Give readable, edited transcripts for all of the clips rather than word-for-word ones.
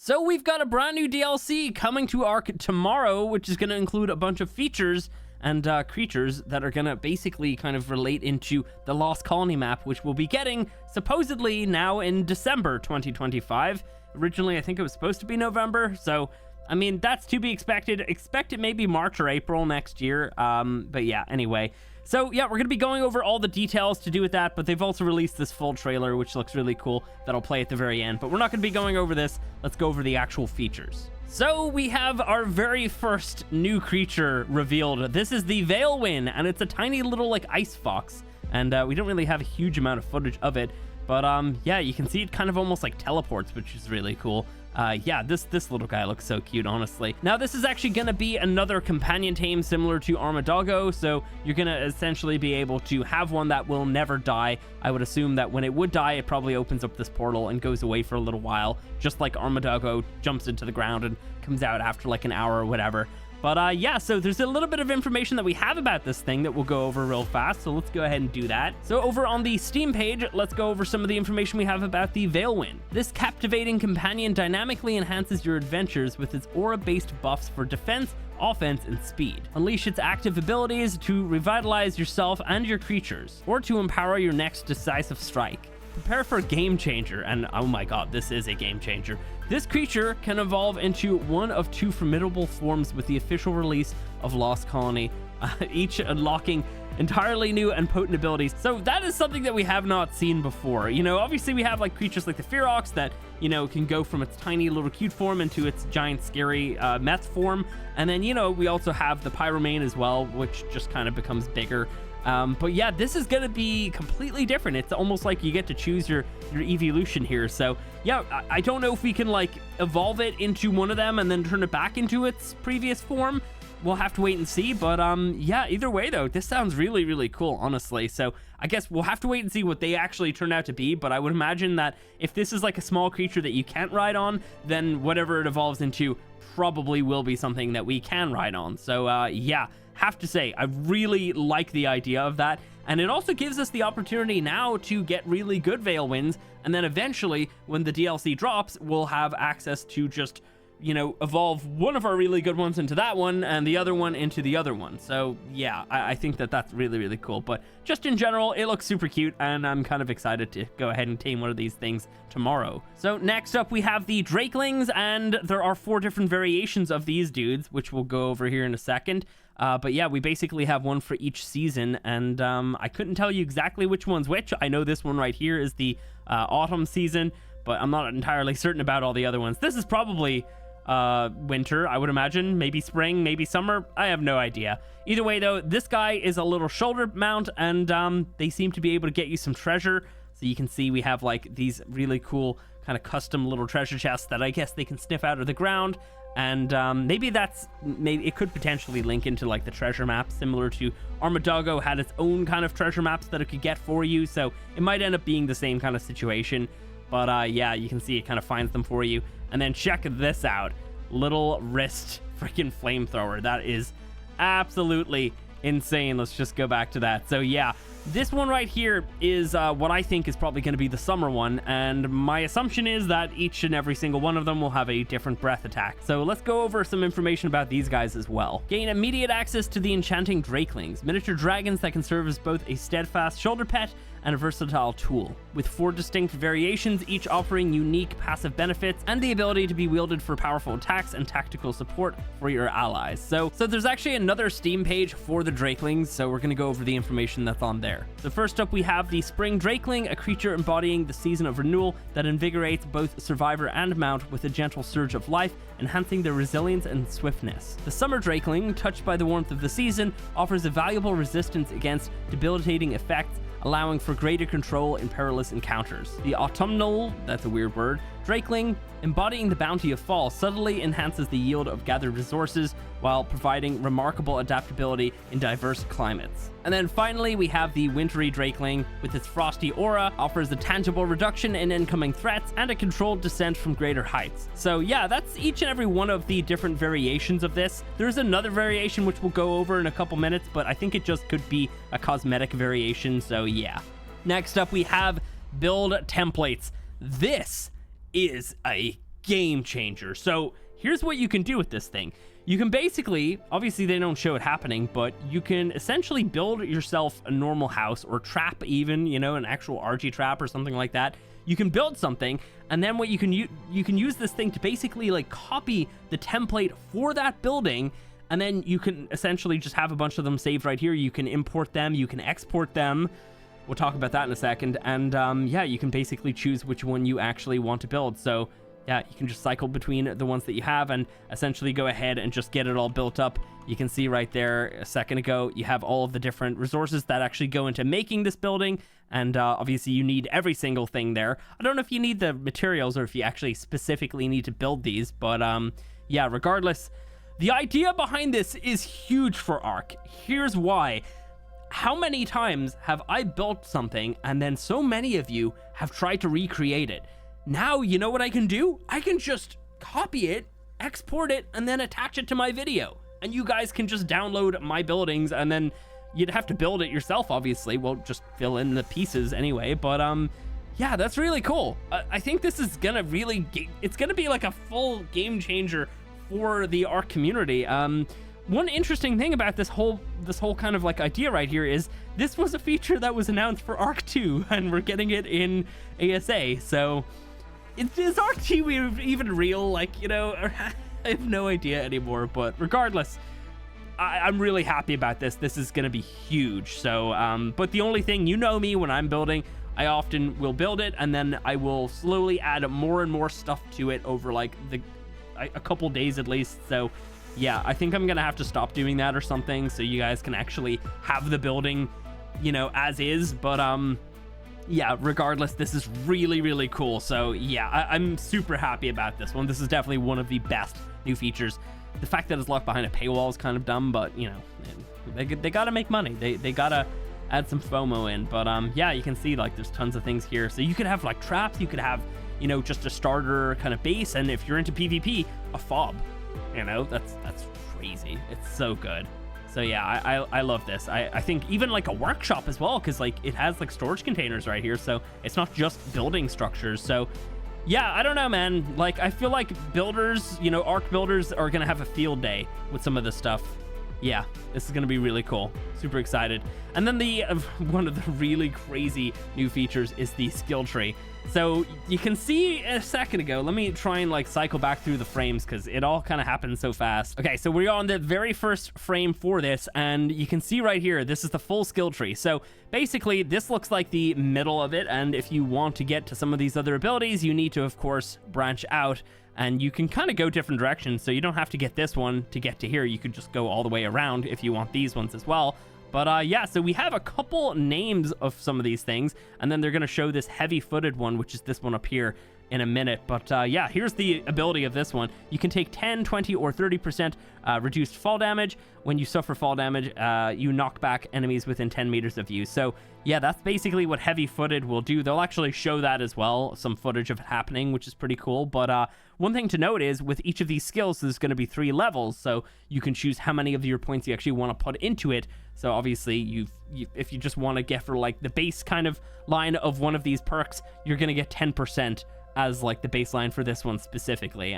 So we've got a brand new DLC coming to Ark tomorrow, which is going to include a bunch of features and creatures that are going to basically kind of relate into the Lost Colony map, which we'll be getting supposedly now in December 2025. Originally, I think it was supposed to be November, so I mean, that's to be expected. Expect it maybe March or April next year. But yeah, anyway. So yeah, we're going to be going over all the details to do with that, but they've also released this full trailer, which looks really cool, that'll play at the very end. But we're not going to be going over this. Let's go over the actual features. So we have our very first new creature revealed. This is the Veilwind, and it's a tiny little like ice fox. And we don't really have a huge amount of footage of it. But yeah, you can see it kind of almost like teleports, which is really cool. Yeah, this little guy looks so cute, honestly. Now, this is actually going to be another companion tame similar to Armadoggo, so you're going to essentially be able to have one that will never die. I would assume that when it would die, it probably opens up this portal and goes away for a little while, just like Armadoggo jumps into the ground and comes out after like an hour or whatever. But yeah, so there's a little bit of information that we have about this thing that we'll go over real fast, so let's go ahead and do that. So over on the Steam page, let's go over some of the information we have about the Veilwind. This captivating companion dynamically enhances your adventures with its aura-based buffs for defense, offense, and speed. Unleash its active abilities to revitalize yourself and your creatures, or to empower your next decisive strike. Prepare for a game changer, and oh my god, this is a game changer. This creature can evolve into one of two formidable forms with the official release of Lost Colony, each unlocking entirely new and potent abilities. So that is something that we have not seen before. You know, obviously we have like creatures like the Fearox that, you know, can go from its tiny little cute form into its giant scary meth form. And then, you know, we also have the Pyromane as well, which just kind of becomes bigger. But yeah, this is going to be completely different. It's almost like you get to choose your evolution here. So yeah, I don't know if we can like evolve it into one of them and then turn it back into its previous form. We'll have to wait and see. But yeah, either way though, this sounds really, really cool, honestly. So I guess we'll have to wait and see what they actually turn out to be. But I would imagine that if this is like a small creature that you can't ride on, then whatever it evolves into probably will be something that we can ride on. So yeah, have to say, I really like the idea of that. And it also gives us the opportunity now to get really good Veilwinds. And then eventually, when the DLC drops, we'll have access to just, you know, evolve one of our really good ones into that one and the other one into the other one. So yeah, I think that that's really, really cool. But just in general, it looks super cute, and I'm kind of excited to go ahead and tame one of these things tomorrow. So next up, we have the Drakelings, and there are 4 different variations of these dudes, which we'll go over here in a second. But yeah, we basically have one for each season, and I couldn't tell you exactly which one's which. I know this one right here is the autumn season, but I'm not entirely certain about all the other ones. This is probably winter, I would imagine, maybe spring, maybe summer. I have no idea. Either way though, this guy is a little shoulder mount, and they seem to be able to get you some treasure. So you can see we have like these really cool kind of custom little treasure chests that I guess they can sniff out of the ground. And maybe it could potentially link into like the treasure map, similar to Armadoggo had its own kind of treasure maps that it could get for you. So it might end up being the same kind of situation. But yeah, you can see it kind of finds them for you. And then check this out. Little wrist freaking flamethrower. That is absolutely insane. Let's just go back to that. So yeah, this one right here is what I think is probably going to be the summer one, and my assumption is that each and every single one of them will have a different breath attack. So let's go over some information about these guys as well. Gain immediate access to the enchanting Drakelings, miniature dragons that can serve as both a steadfast shoulder pet and a versatile tool, with 4 distinct variations, each offering unique passive benefits and the ability to be wielded for powerful attacks and tactical support for your allies. So there's actually another Steam page for the Drakelings, so we're going to go over the information that's on there. So first up, we have the Spring Drakeling, a creature embodying the season of renewal that invigorates both survivor and mount with a gentle surge of life, enhancing their resilience and swiftness. The Summer Drakeling, touched by the warmth of the season, offers a valuable resistance against debilitating effects, allowing for greater control in perilous encounters. The Autumnal, that's a weird word, Drakeling, embodying the bounty of fall, subtly enhances the yield of gathered resources while providing remarkable adaptability in diverse climates. And then finally, we have the Wintry Drakeling, with its frosty aura, offers a tangible reduction in incoming threats and a controlled descent from greater heights. So yeah, that's each and every one of the different variations of this. There's another variation which we'll go over in a couple minutes, but I think it just could be a cosmetic variation, so yeah. Next up, we have build templates. This is a game changer. So here's what you can do with this thing. You can basically, obviously they don't show it happening, but you can essentially build yourself a normal house or trap even, you know, an actual RG trap or something like that. You can build something, and then what you can use this thing to basically like copy the template for that building, and then you can essentially just have a bunch of them saved right here. You can import them, you can export them. We'll talk about that in a second. And yeah, you can basically choose which one you actually want to build. So yeah, you can just cycle between the ones that you have and essentially go ahead and just get it all built up. You can see right there a second ago, you have all of the different resources that actually go into making this building. And obviously you need every single thing there. I don't know if you need the materials or if you actually specifically need to build these, but yeah, regardless, the idea behind this is huge for Ark. Here's why. How many times have I built something and then so many of you have tried to recreate it? Now, you know what I can do? I can just copy it, export it, and then attach it to my video. And you guys can just download my buildings, and then you'd have to build it yourself, obviously. Well, just fill in the pieces anyway. But yeah, that's really cool. I think this is gonna really, it's gonna be like a full game changer for the Ark community. One interesting thing about this whole kind of like idea right here is this was a feature that was announced for Ark 2, and we're getting it in ASA. So is Ark 2 even real? Like, you know, I have no idea anymore. But regardless, I'm really happy about this. This is going to be huge. So, but the only thing, you know me, when I'm building, I often will build it, and then I will slowly add more and more stuff to it over like a couple days at least. So yeah, I think I'm gonna have to stop doing that or something, so you guys can actually have the building, you know, as is. But yeah, regardless, this is really, really cool. So yeah, I'm super happy about this one. This is definitely one of the best new features. The fact that it's locked behind a paywall is kind of dumb, but you know, they gotta make money. They gotta add some FOMO in. But yeah, you can see like there's tons of things here. So you could have like traps, you could have, you know, just a starter kind of base, and if you're into PvP, a fob. You know, that's crazy. It's so good. So yeah, I love this. I think even like a workshop as well, because like it has like storage containers right here, so it's not just building structures. So yeah, I don't know, man. Like I feel like builders, you know, Ark builders are gonna have a field day with some of this stuff. Yeah, this is gonna be really cool. Super excited. And then the one of the really crazy new features is the skill tree. So you can see a second ago, let me try and like cycle back through the frames because it all kind of happened so fast. Okay, so we're on the very first frame for this, and you can see right here, this is the full skill tree. So basically this looks like the middle of it, and if you want to get to some of these other abilities, you need to of course branch out, and you can kind of go different directions. So you don't have to get this one to get to here. You could just go all the way around if you want these ones as well. But yeah, so we have a couple names of some of these things, and then they're going to show this heavy-footed one, which is this one up here, in a minute. But yeah, here's the ability of this one. You can take 10, 20, or 30% reduced fall damage. When you suffer fall damage, you knock back enemies within 10 meters of you. So yeah, that's basically what heavy-footed will do. They'll actually show that as well, some footage of it happening, which is pretty cool. But one thing to note is with each of these skills, there's going to be 3 levels, so you can choose how many of your points you actually want to put into it. So obviously, if you just want to get for like the base kind of line of one of these perks, you're going to get 10% as like the baseline for this one specifically.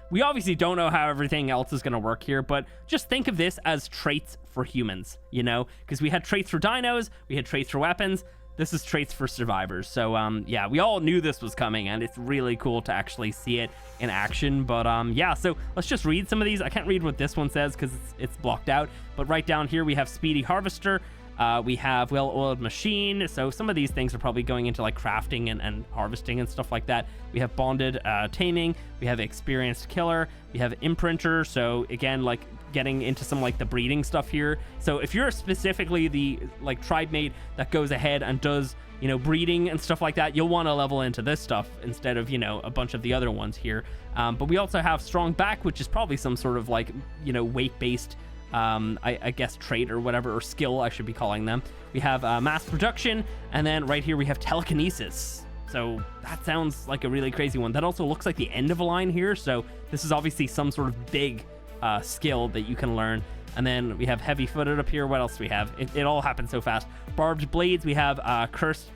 We obviously don't know how everything else is going to work here, but just think of this as traits for humans, you know, because we had traits for dinos, we had traits for weapons. This is traits for survivors. So yeah, we all knew this was coming, and it's really cool to actually see it in action. But yeah, so let's just read some of these. I can't read what this one says because it's blocked out, but right down here we have Speedy Harvester. We have Well-Oiled Machine. So some of these things are probably going into like crafting and harvesting and stuff like that. We have Bonded Taming. We have Experienced Killer. We have Imprinter. So again, like getting into some like the breeding stuff here. So if you're specifically the like tribe mate that goes ahead and does, you know, breeding and stuff like that, you'll want to level into this stuff instead of, you know, a bunch of the other ones here. But we also have Strong Back, which is probably some sort of like, you know, weight-based I guess trait or whatever, or skill I should be calling them. We have mass production, and then right here we have telekinesis. So that sounds like a really crazy one. That also looks like the end of a line here, so this is obviously some sort of big skill that you can learn. And then we have heavy-footed up here. What else do we have? It all happens so fast. Barbed blades. We have cursed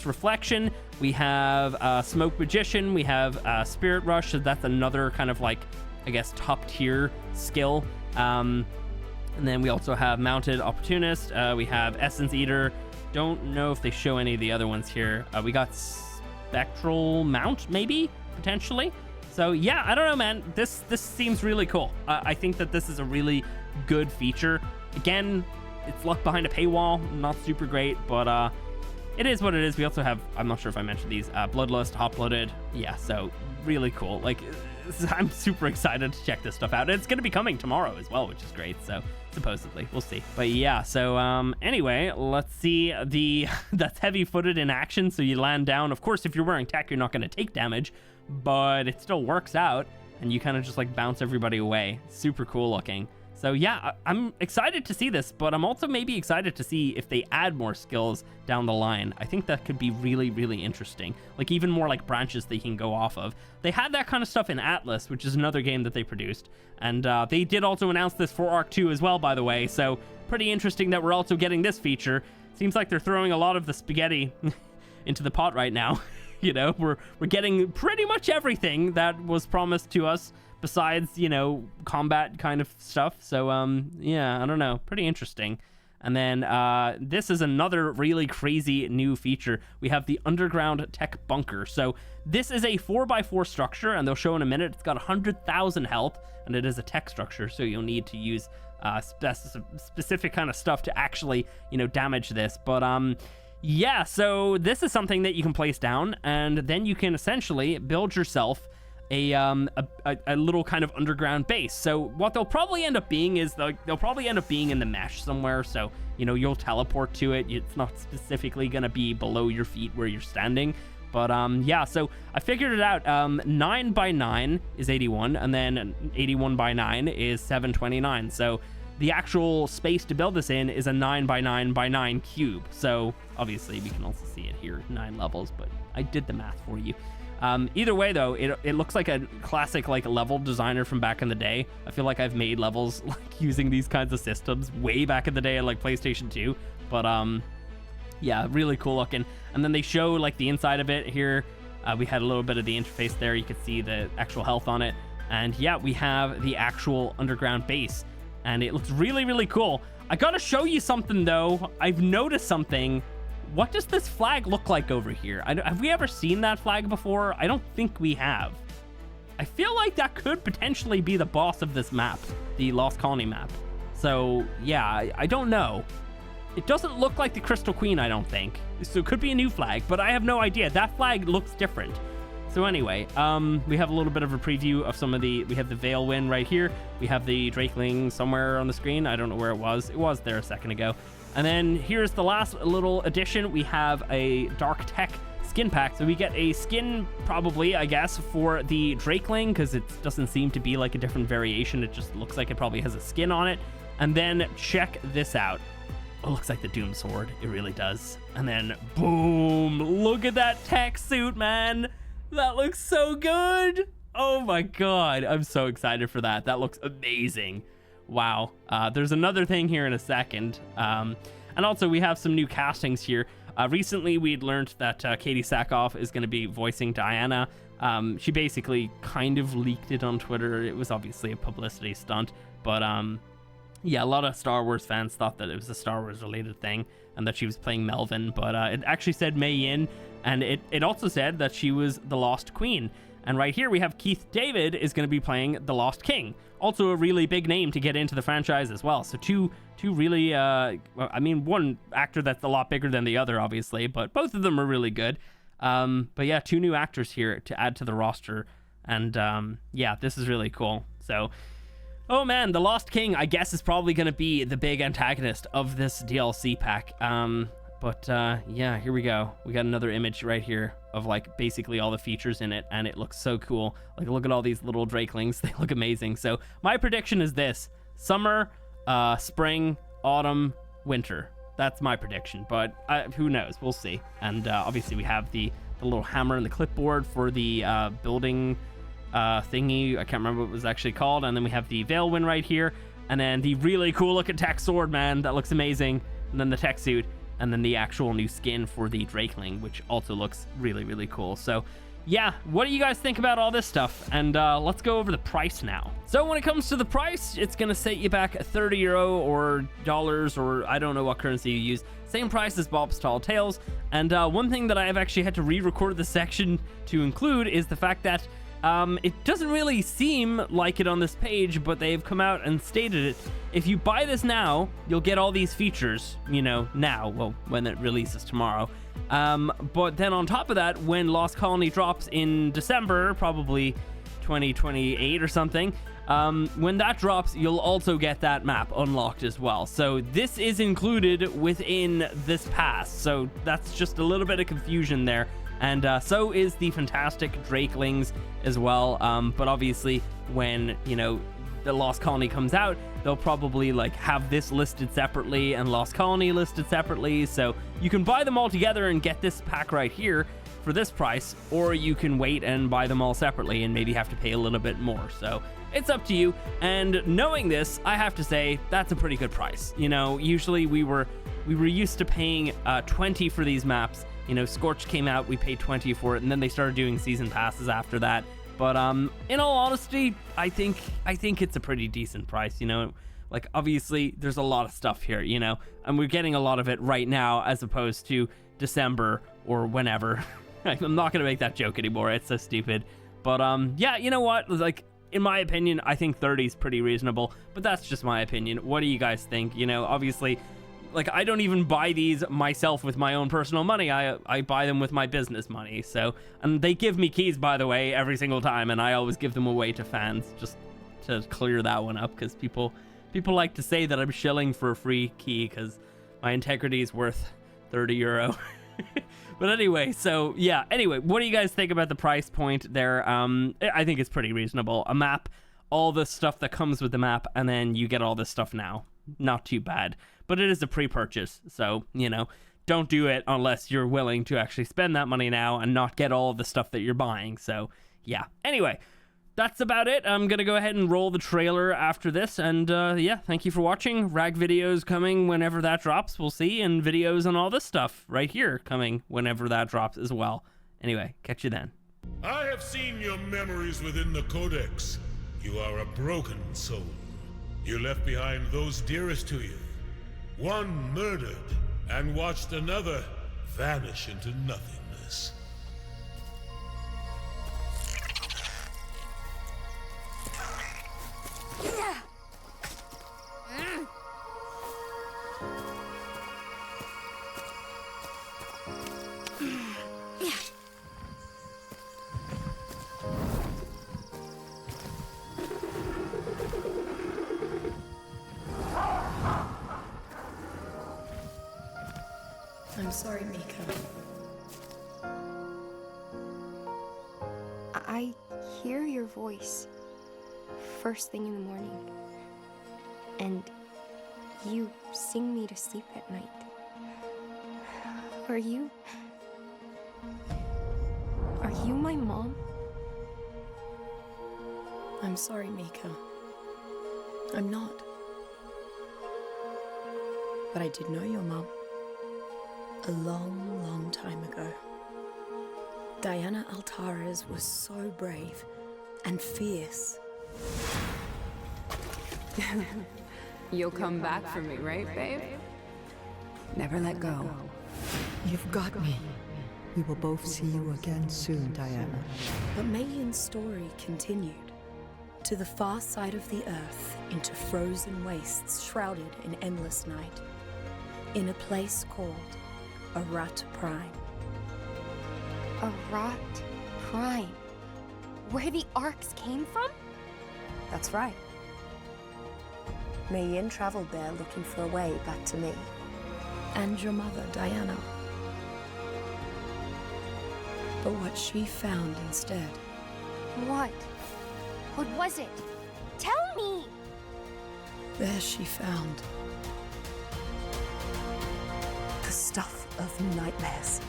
reflection. We have Smoke Magician. We have Spirit Rush. So that's another kind of like, I guess, top tier skill. And then we also have Mounted Opportunist. We have Essence Eater. Don't know if they show any of the other ones here. We got Spectral Mount, maybe, potentially. So yeah, I don't know, man. This seems really cool. I think that this is a really good feature. Again, it's locked behind a paywall. Not super great, but it is what it is. We also have, I'm not sure if I mentioned these, Bloodlust, Hot-Blooded. Yeah, so really cool. Like, I'm super excited to check this stuff out. It's going to be coming tomorrow as well, which is great. So supposedly, we'll see. But yeah, so anyway, let's see that's heavy-footed in action. So you land down. Of course, if you're wearing tech, you're not going to take damage, but it still works out, and you kind of just like bounce everybody away. Super cool looking. So yeah, I'm excited to see this, but I'm also maybe excited to see if they add more skills down the line. I think that could be really, really interesting. Like even more like branches they can go off of. They had that kind of stuff in Atlas, which is another game that they produced. And they did also announce this for Arc 2 as well, by the way. So pretty interesting that we're also getting this feature. Seems like they're throwing a lot of the spaghetti into the pot right now. You know, we're getting pretty much everything that was promised to us, besides, you know, combat kind of stuff. So, yeah, I don't know. Pretty interesting. And then this is another really crazy new feature. We have the Underground Tech Bunker. So this is a 4x4 structure, and they'll show in a minute. It's got 100,000 health, and it is a tech structure, so you'll need to use specific kind of stuff to actually, you know, damage this. But, yeah, so this is something that you can place down, and then you can essentially build yourself a little kind of underground base. So what they'll probably end up being is they'll probably end up being in the mesh somewhere. So, you know, you'll teleport to it. It's not specifically going to be below your feet where you're standing. But yeah, so I figured it out. 9 by 9 is 81, and then 81 by 9 is 729. So the actual space to build this in is a 9 by 9 by 9 cube. So obviously we can also see it here, 9 levels, but I did the math for you. Either way, though, it looks like a classic like level designer from back in the day. I feel like I've made levels like using these kinds of systems way back in the day at like PlayStation 2. But yeah, really cool looking. And then they show like the inside of it here. We had a little bit of the interface there. You could see the actual health on it. And yeah, we have the actual underground base, and it looks really, really cool. I gotta show you something though. I've noticed something. What does this flag look like over here? Have we ever seen that flag before? I don't think we have. I feel like that could potentially be the boss of this map, the Lost Colony map. So yeah, I don't know. It doesn't look like the Crystal Queen, I don't think. So it could be a new flag, but I have no idea. That flag looks different. So anyway, we have a little bit of a preview of some of we have the Veil Win right here. We have the Drakeling somewhere on the screen. I don't know where it was. It was there a second ago. And then here's the last little addition. We have a Dark Tech skin pack. So we get a skin, probably, I guess, for the Drakeling, because it doesn't seem to be like a different variation. It just looks like it probably has a skin on it. And then check this out. It looks like the Doom Sword. It really does. And then, boom, look at that tech suit, man. That looks so good. Oh my God. I'm so excited for that. That looks amazing. Wow. There's another thing here in a second. And also we have some new castings here. Recently we'd learned that Katie Sackhoff is going to be voicing Diana. She basically kind of leaked it on Twitter. It was obviously a publicity stunt, but yeah, a lot of Star Wars fans thought that it was a Star Wars related thing and that she was playing Melvin, but it actually said Mei Yin, and it also said that she was the Lost Queen. And right here we have Keith David is going to be playing the Lost King. Also a really big name to get into the franchise as well. So two really, I mean, one actor that's a lot bigger than the other, obviously, but both of them are really good. But yeah, 2 new actors here to add to the roster. And yeah, this is really cool. So, oh man, the Lost King, I guess, is probably going to be the big antagonist of this DLC pack. But yeah, here we go. We got another image right here of like basically all the features in it, and it looks so cool. Like, look at all these little Drakelings. They look amazing. So my prediction is this: summer, spring, autumn, winter. That's my prediction, but who knows? We'll see. And obviously we have the little hammer and the clipboard for the building thingy. I can't remember what it was actually called. And then we have the Veil Win right here, and then the really cool looking tech sword, man. That looks amazing. And then the tech suit. and then the actual new skin for the Drakeling, which also looks really, really cool. So yeah, what do you guys think about all this stuff? And let's go over the price now. So when it comes to the price, it's gonna set you back €30 or dollars, or I don't know what currency you use. Same price as Bob's Tall Tales. And one thing that I've actually had to re-record the section to include is the fact that it doesn't really seem like it on this page, but they've come out and stated it. If you buy this now, you'll get all these features, you know, now, well, when it releases tomorrow. But then on top of that, when Lost Colony drops in December, probably 2028 or something, when that drops, you'll also get that map unlocked as well. So this is included within this pass. So that's just a little bit of confusion there. And so is the fantastic Drakelings as well. But obviously, when, you know, the Lost Colony comes out, they'll probably like have this listed separately and Lost Colony listed separately. So you can buy them all together and get this pack right here for this price, or you can wait and buy them all separately and maybe have to pay a little bit more. So it's up to you. And knowing this, I have to say that's a pretty good price. You know, usually we were used to paying 20 for these maps. You know, Scorch came out, we paid 20 for it, and then they started doing season passes after that. But in all honesty, I think it's a pretty decent price, you know. Like, obviously, there's a lot of stuff here, you know, and we're getting a lot of it right now as opposed to December or whenever. I'm not going to make that joke anymore. It's so stupid. But yeah, you know what? Like, in my opinion, I think 30 is pretty reasonable, but that's just my opinion. What do you guys think? You know, obviously, like, I don't even buy these myself with my own personal money. I buy them with my business money. So, and they give me keys, by the way, every single time, and I always give them away to fans just to clear that one up, because people like to say that I'm shilling for a free key because my integrity is worth €30. But anyway, so yeah. Anyway, what do you guys think about the price point there? I think it's pretty reasonable. A map, all the stuff that comes with the map, and then you get all this stuff now. Not too bad. But it is a pre-purchase, so, you know, don't do it unless you're willing to actually spend that money now and not get all of the stuff that you're buying. So, yeah. Anyway, that's about it. I'm going to go ahead and roll the trailer after this. And, yeah, thank you for watching. Rag videos coming whenever that drops, we'll see. And videos on all this stuff right here coming whenever that drops as well. Anyway, catch you then. I have seen your memories within the Codex. You are a broken soul. You left behind those dearest to you. One murdered, and watched another vanish into nothingness. I'm sorry, Miko. I hear your voice first thing in the morning, and you sing me to sleep at night. Are you my mom? I'm sorry, Miko. I'm not. But I did know your mom. A long, long time ago. Diana Altares was so brave and fierce. You'll come back for me, right, babe? Never let go. You've got me. We will both see you again soon, Diana. But Meien's story continued. To the far side of the earth, into frozen wastes shrouded in endless night. In a place called Arat Prime. Arat Prime? Where the Arcs came from? That's right. Meien traveled there looking for a way back to me. And your mother, Diana. But what she found instead. What? What was it? Tell me! There she found The stuff of nightmares.